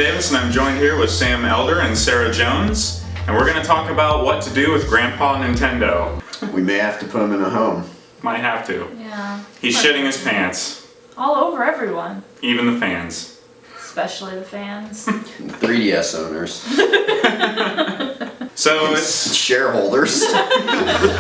Davis, and I'm joined here with Sam Elder and Sarah Jones, and we're going to talk about what to do with Grandpa Nintendo. We may have to put him in a home. Might have to. Yeah. He's shitting his pants. All over everyone. Even the fans. Especially the fans. 3DS owners. So it's shareholders.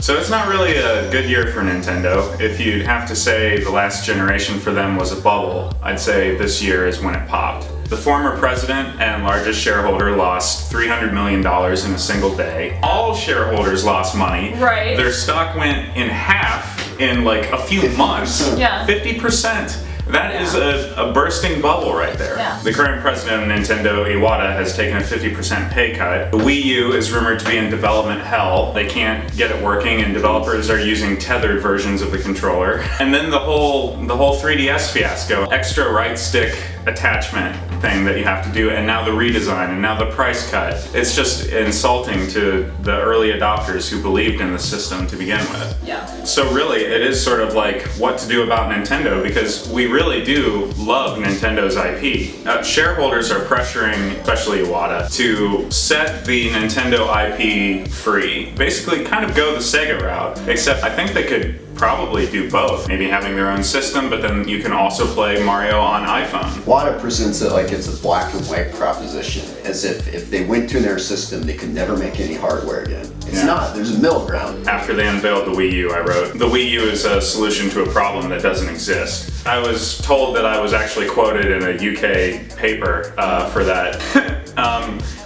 So it's not really a good year for Nintendo. If you'd have to say the last generation for them was a bubble, I'd say this year is when it popped. The former president and largest shareholder lost $300 million in a single day. All shareholders lost money. Right. Their stock went in half in like a few months. Yeah. 50%. That is a bursting bubble right there. Yeah. The current president of Nintendo, Iwata, has taken a 50% pay cut. The Wii U is rumored to be in development hell. They can't get it working and developers are using tethered versions of the controller. And then the whole 3DS fiasco, extra right stick attachment thing that you have to do, and now the redesign, and now the price cut. It's just insulting to the early adopters who believed in the system to begin with. Yeah. So really, it is sort of like what to do about Nintendo, because we really do love Nintendo's IP. Shareholders are pressuring, especially Iwata, to set the Nintendo IP free. Basically kind of go the Sega route, except I think they could probably do both. Maybe having their own system, but then you can also play Mario on iPhone. Iwata presents it like it's a black and white proposition, as if they went to their system, they could never make any hardware again. It's not. There's a middle ground. After they unveiled the Wii U, I wrote, the Wii U is a solution to a problem that doesn't exist. I was told that I was actually quoted in a UK paper for that.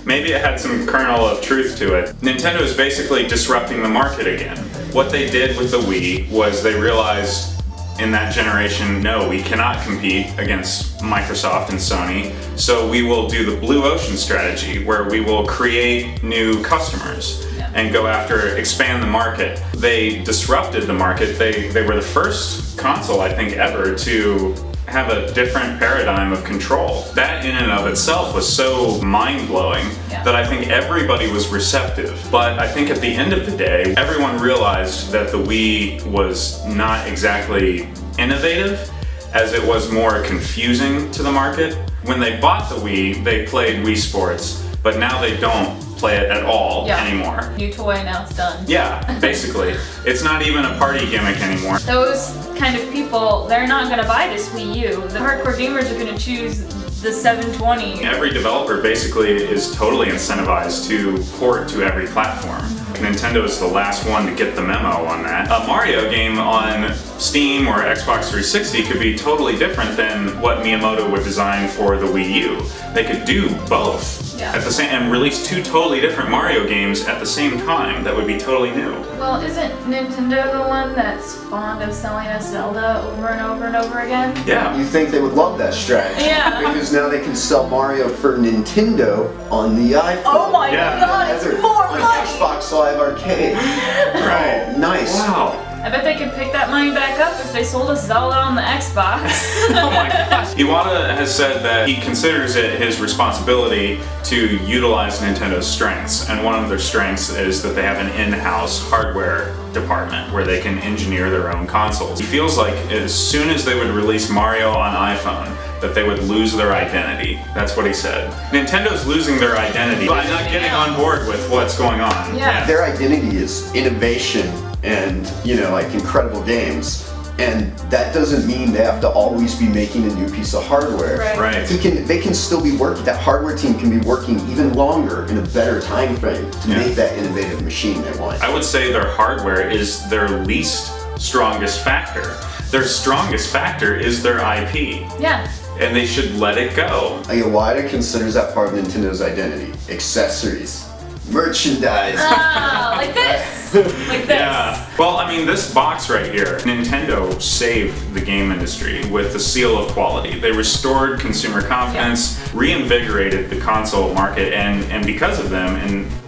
Maybe it had some kernel of truth to it. Nintendo is basically disrupting the market again. What they did with the Wii was they realized in that generation, no, we cannot compete against Microsoft and Sony, so we will do the blue ocean strategy where we will create new customers and go after, expand the market. They disrupted the market. They were the first console, I think, ever to have a different paradigm of control. That in and of itself was so mind-blowing that I think everybody was receptive. But I think at the end of the day, everyone realized that the Wii was not exactly innovative, as it was more confusing to the market. When they bought the Wii, they played Wii Sports, but now they don't play it at all anymore. New toy, now it's done. Yeah, basically. It's not even a party gimmick anymore. Those kind of people, they're not going to buy this Wii U. The hardcore gamers are going to choose the 720. Every developer basically is totally incentivized to port to every platform. Nintendo is the last one to get the memo on that. A Mario game on Steam or Xbox 360 could be totally different than what Miyamoto would design for the Wii U. They could do both at the same and release two totally different Mario games at the same time that would be totally new. Well, isn't Nintendo the one that's fond of selling us Zelda over and over and over again? Yeah. You think they would love that strategy? Yeah. Because now they can sell Mario for Nintendo on the iPhone. Oh my god, it's more on money! Xbox Live Arcade. Right. Oh, nice. Wow. I bet they could pick that money back up if they sold us Zelda on the Xbox. Oh my gosh. Iwata has said that he considers it his responsibility to utilize Nintendo's strengths, and one of their strengths is that they have an in-house hardware department where they can engineer their own consoles. He feels like as soon as they would release Mario on iPhone, that they would lose their identity. That's what he said. Nintendo's losing their identity by not getting on board with what's going on. Yeah. Their identity is innovation and, like incredible games. And that doesn't mean they have to always be making a new piece of hardware. Right. They can still be working, that hardware team can be working even longer in a better time frame to make that innovative machine they want. I would say their hardware is their least strongest factor. Their strongest factor is their IP. Yeah. And they should let it go. Iwata considers that part of Nintendo's identity. Accessories. Merchandise. Ah, like this. Like this. Yeah. Well, I mean, this box right here, Nintendo saved the game industry with the seal of quality. They restored consumer confidence, reinvigorated the console market, and because of them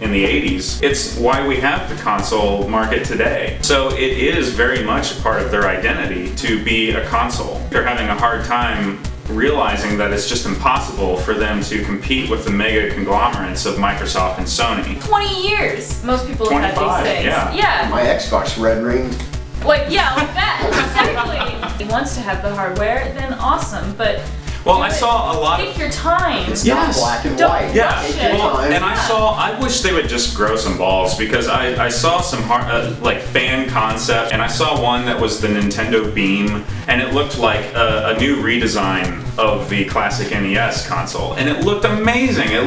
in the 80s, it's why we have the console market today. So it is very much a part of their identity to be a console. They're having a hard time realizing that it's just impossible for them to compete with the mega conglomerates of Microsoft and Sony. 20 years. Most people have had these things. Yeah. My Xbox red ring. Like that. Exactly. If he wants to have the hardware, then awesome. But Well, I saw a lot Take of. your time. It's Yes. not black and Don't- white. Yeah, Take your well, time. and I wish they would just grow some balls, because I saw some like fan concept, and I saw one that was the Nintendo Beam, and it looked like a new redesign of the classic NES console, and it looked amazing. It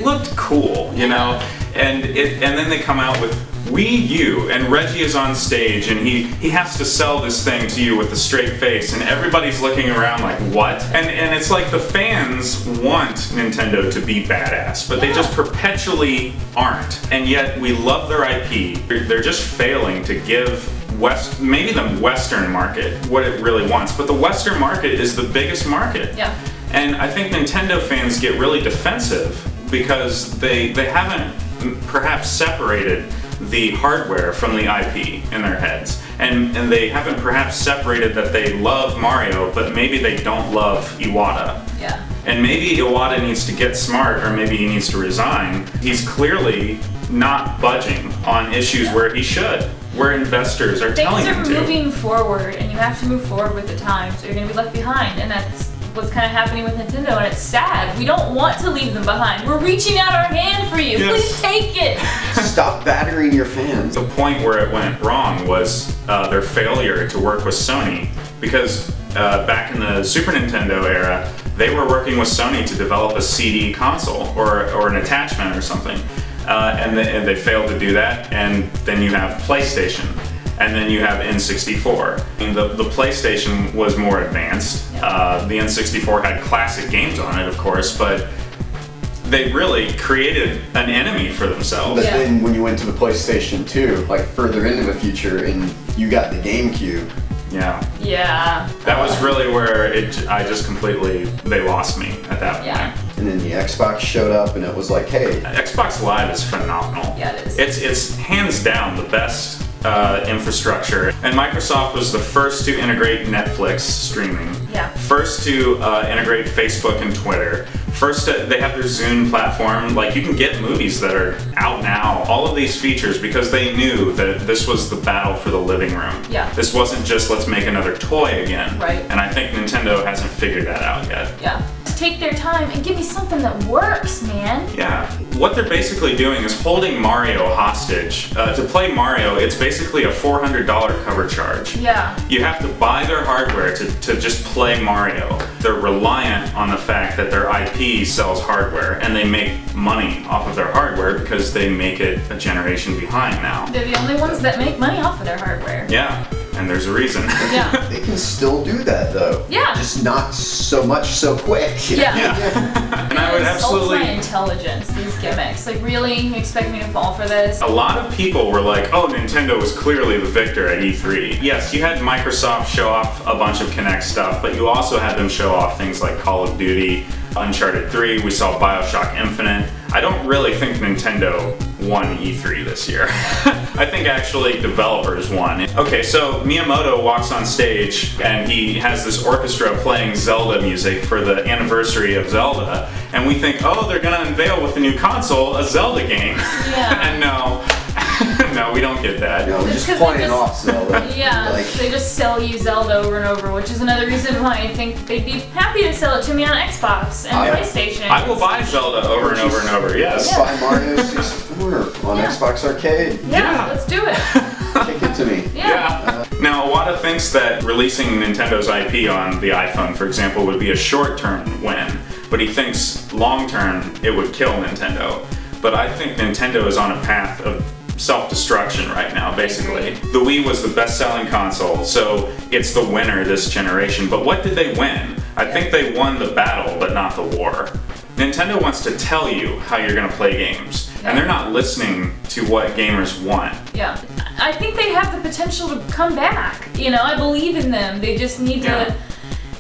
looked cool, you know, and then they come out with Wii U, and Reggie is on stage, and he has to sell this thing to you with a straight face, and everybody's looking around like, what? And it's like the fans want Nintendo to be badass, but they just perpetually aren't. And yet we love their IP. They're just failing to give maybe the Western market what it really wants, but the Western market is the biggest market. Yeah. And I think Nintendo fans get really defensive because they haven't perhaps separated the hardware from the IP in their heads. And they haven't perhaps separated that they love Mario, but maybe they don't love Iwata. Yeah. And maybe Iwata needs to get smart, or maybe he needs to resign. He's clearly not budging on issues where he should, where investors are telling him Things to. are moving forward, and you have to move forward with the times, or you're going to be left behind, and that's what's kind of happening with Nintendo, and it's sad. We don't want to leave them behind. We're reaching out our hand for you. Yes. Please take it. Stop battering your fans. The point where it went wrong was their failure to work with Sony, because back in the Super Nintendo era, they were working with Sony to develop a CD console or an attachment or something, and they failed to do that. And then you have PlayStation, and then you have N64. And the PlayStation was more advanced. The N64 had classic games on it, of course, but they really created an enemy for themselves. But Yeah. then when you went to the PlayStation 2, like further into the future, and you got the GameCube, Yeah. Yeah. That was really where they lost me at that point. Yeah. and then the Xbox showed up, and it was like, hey, Xbox Live is phenomenal. Yeah, it is. It's hands down the best infrastructure. And Microsoft was the first to integrate Netflix streaming. Yeah. First to integrate Facebook and Twitter. First, they have their Zune platform. Like, you can get movies that are out now. All of these features, because they knew that this was the battle for the living room. Yeah. This wasn't just let's make another toy again. Right. And I think Nintendo hasn't figured that out yet. Yeah. Just take their time and give me something that works, man. Yeah. What they're basically doing is holding Mario hostage. To play Mario, it's basically a $400 cover charge. Yeah. You have to buy their hardware to just play Mario. They're reliant on the fact that their IP sells hardware, and they make money off of their hardware because they make it a generation behind now. They're the only ones that make money off of their hardware. Yeah, and there's a reason. Yeah. they can still do that though. Yeah. Just not so much so quick. Yeah. Yeah. And I would It insults my absolutely. intelligence, these gimmicks. Like, really? You expect me to fall for this? A lot of people were like, oh, Nintendo was clearly the victor at E3. Yes, you had Microsoft show off a bunch of Kinect stuff, but you also had them show off things like Call of Duty, Uncharted 3, we saw BioShock Infinite. I don't really think Nintendo won E3 this year. I think actually developers won. Okay, so Miyamoto walks on stage and he has this orchestra playing Zelda music for the anniversary of Zelda, and we think, oh, they're gonna unveil with the new console a Zelda game. Yeah. And no, no, we don't get that. You know, It's just 'cause they playing just- off Zelda. Yeah, Like, they just sell you Zelda over and over, which is another reason why I think they'd be happy to sell it to me on Xbox and PlayStation. I will buy Zelda over and over and over, yes. Yeah. buy Mario 64 on Yeah. Xbox Arcade. Yeah, Yeah. let's do it. Kick it to me. Yeah. Yeah. Now, Iwata thinks that releasing Nintendo's IP on the iPhone, for example, would be a short-term win, but he thinks long-term it would kill Nintendo. But I think Nintendo is on a path of self-destruction right now, basically. The Wii was the best-selling console, so it's the winner this generation. But what did they win? I think they won the battle, but not the war. Nintendo wants to tell you how you're going to play games, and they're not listening to what gamers want. Yeah. I think they have the potential to come back. You know, I believe in them. They just need Yeah. to.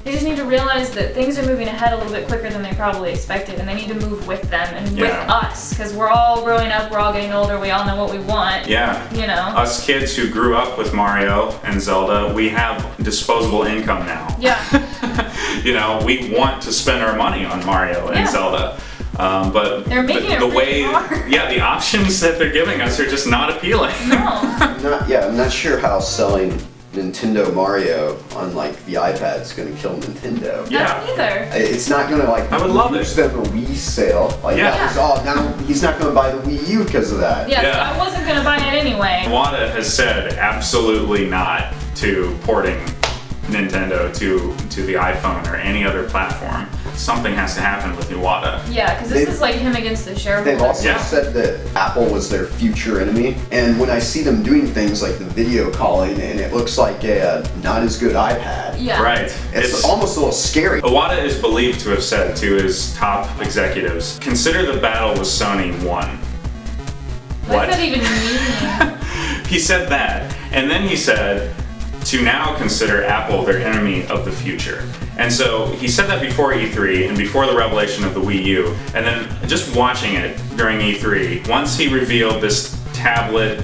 They just need to realize that things are moving ahead a little bit quicker than they probably expected, and they need to move with them and with Yeah. us, because we're all growing up, we're all getting older, we all know what we want. Yeah. You know. Us kids who grew up with Mario and Zelda, we have disposable income now. Yeah. You know, we want to spend our money on Mario and Yeah. Zelda. But They're making it the really way, hard. yeah, the options that they're giving us are just not appealing. No. I'm not sure how selling Nintendo Mario on like the iPad is gonna kill Nintendo. Yeah. Not either. It's not gonna like. I would love use it. them a Wii sale. Like Yeah. that was all. Now he's not gonna buy the Wii U because of that. Yeah, Yeah. so I wasn't gonna buy it anyway. Iwata has said absolutely not to porting Nintendo to the iPhone or any other platform. Something has to happen with Iwata. Yeah, because this They- is like him against the shareholders. They've also Yeah. said that Apple was their future enemy, and when I see them doing things like the video calling, and it looks like a not as good iPad, Yeah. Right. it's almost a little scary. Iwata is believed to have said to his top executives, consider the battle with Sony won. What does that even mean? He said that, and then he said to now consider Apple their enemy of the future. And so he said that before E3 and before the revelation of the Wii U, and then just watching it during E3, once he revealed this tablet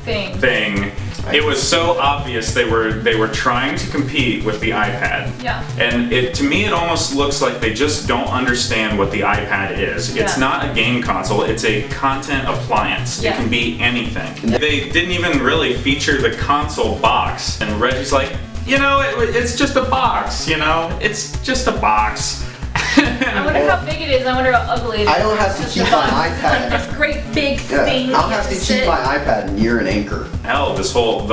thing, it was so obvious they were trying to compete with the iPad. Yeah. And to me it almost looks like they just don't understand what the iPad is. It's Yeah. not a game console, it's a content appliance. Yeah. It can be anything. They didn't even really feature the console box. And Reggie's like, you know, it's just a box, you know? It's just a box. I wonder how big it is. I wonder how ugly it is. I don't have to It's keep just a my box. It's iPad. like this great big Yeah, thing. I'll you have to sit- keep my iPad near an anchor. Hell, the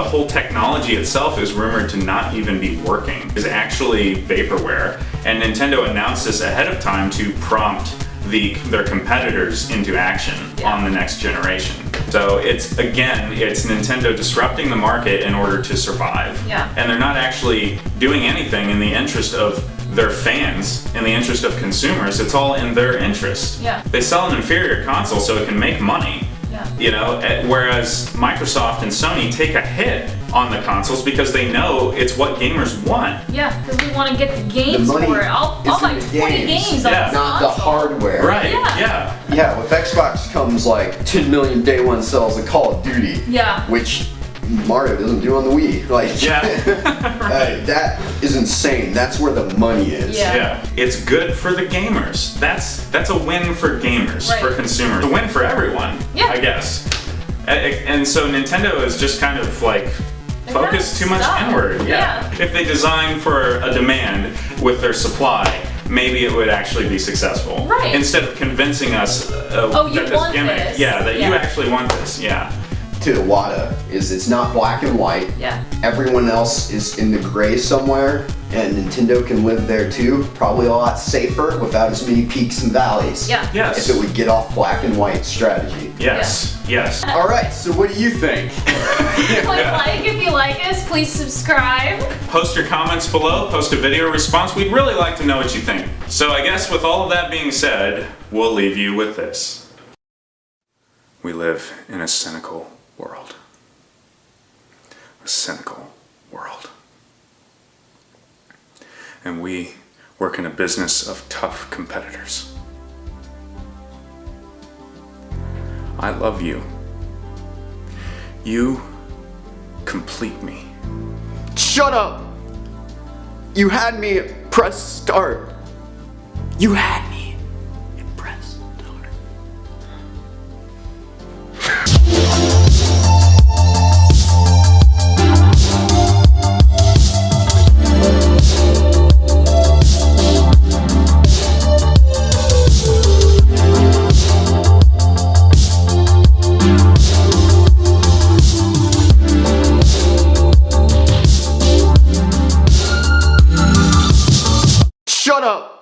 whole technology itself is rumored to not even be working. It's actually vaporware. And Nintendo announced this ahead of time to prompt their competitors into action on the next generation. So it's Nintendo disrupting the market in order to survive. Yeah. And they're not actually doing anything in the interest of their fans, in the interest of consumers. It's all in their interest. Yeah. They sell an inferior console so it can make money. Yeah. You know, whereas Microsoft and Sony take a hit on the consoles because they know it's what gamers want. Yeah, because we want to get the games The money for it. I'll is buy in the 20 games, games on Yeah. this Not the console. hardware. Right. Yeah. Yeah, with Xbox comes like 10 million day one sales of Call of Duty. Yeah. Which Mario doesn't do on the Wii. Like, Yeah. that is insane. That's where the money is. Yeah. Yeah, it's good for the gamers. That's a win for gamers, Right. for consumers. A win for everyone, Yeah. I guess. And so Nintendo is just kind of like focused too much stuck. inward. Yeah. If they design for a demand with their supply, maybe it would actually be successful. Right. Instead of convincing us you that this want gimmick, this. that you Yeah. actually want this. Yeah. To Iwata is it's not black and white. Yeah. Everyone else is in the gray somewhere, and Nintendo can live there too. Probably a lot safer without as many peaks and valleys. Yeah. Yes. If it would get off black and white strategy. Yes. Yes. All right, so what do you think? If you like us, please subscribe. Post your comments below, post a video response. We'd really like to know what you think. So I guess with all of that being said, we'll leave you with this. We live in a cynical world. A cynical world. And we work in a business of tough competitors. I love you. You complete me. Shut up! You had me at press start. You had me at press start. Shut up!